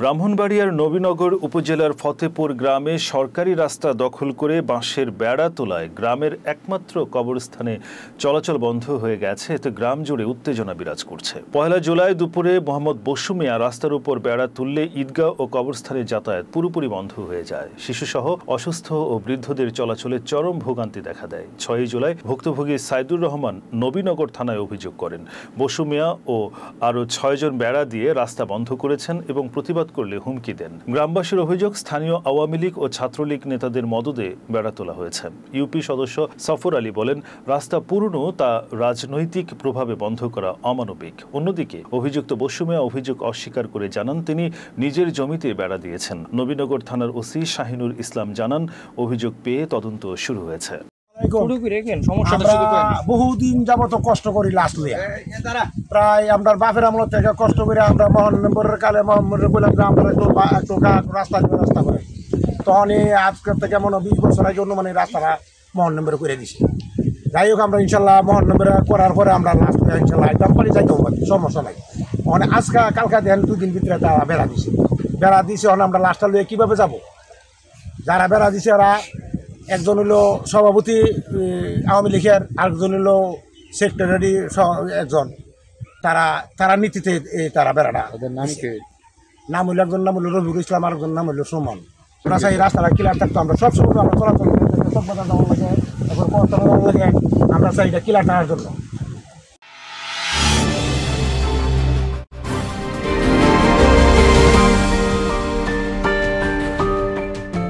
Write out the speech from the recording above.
ব্রাহ্মণবাড়িয়ার নবীনগর উপজেলার ফতেপুর গ্রামে সরকারি রাস্তা দখল করে বাঁশের বেড়া তোলায় গ্রামের একমাত্র কবরস্থানে চলাচল বন্ধ হয়ে গেছে। এতে গ্রাম জুড়ে উত্তেজনা বিরাজ করছে। ১ জুলাই দুপুরে মোহাম্মদ বসু মিয়া রাস্তার উপর বেড়া তুললে ঈদগাহ ও কবরস্থানে যাতায়াত পুরোপুরি বন্ধ হয়ে যায়। শিশুসহ অসুস্থ ও বৃদ্ধদের চলাচলে চরম ভোগান্তি দেখা দেয়। ৬ জুলাই ভুক্তভোগী সাইদুর রহমান নবীনগর থানায় অভিযোগ করেন, বসু মিয়া ও আরও ৬ জন বেড়া দিয়ে রাস্তা বন্ধ করেছেন এবং প্রতিবাদ করলে হুমকি দেন। গ্রামবাসীর অভিযোগ, স্থানীয় আওয়ামী লীগ ও ছাত্রলীগ নেতাদের মদদে বেড়া তোলা হয়েছে। ইউপি সদস্য সফর আলী বলেন, রাস্তা পুরনো, তা রাজনৈতিক প্রভাবে বন্ধ করা অমানবিক। অন্যদিকে অভিযুক্ত বসু মিয়া অভিযোগ অস্বীকার করে জানান তিনি নিজের জমিতে বেড়া দিয়েছেন। নবীনগর থানার ওসি শাহিনুর ইসলাম জানান, অভিযোগ পেয়ে তদন্ত শুরু হয়েছে। বহুদিন যাবত কষ্ট করি, লাস্ট প্রায় আমরা বাপের আমল থেকে কষ্ট করে আমরা মহানগরের কালে বললাম যে আমরা একটু রাস্তা করে, তখন আজকের থেকে মনে 20 বছর আগে মানে রাস্তাটা মহানগরে করে দিছি। যাই হোক, আমরা ইনশাল্লাহ মহানগরে করার পরে আমরা লাস্ট ইনশাল্লাহ একদম পারি যাইতে পারি, সমস্যা নাই। মানে আজকে কালকা দেন 2 দিন ভিতরে তারা বেড়া দিছে আমরা লাস্টটা লিয়ে কীভাবে যাব? যারা বেড়া দিছে ওরা একজন হলো সভাপতি আওয়ামী লীগের, আরেকজন হলো সেক্রেটারি একজন, তারা নীতিতে তারা বেড়াটা। নাম হইল, একজন নাম হলো রবিউল ইসলাম, আরেকজন নাম হইল সুমন। আমরা চাই রাস্তাটা ক্লিয়ার থাকতো, আমরা সব সময় আমরা চলাচল লাগে, এখন লাগে, আমরা চাই এটা ক্লিয়ার থাকার জন্য।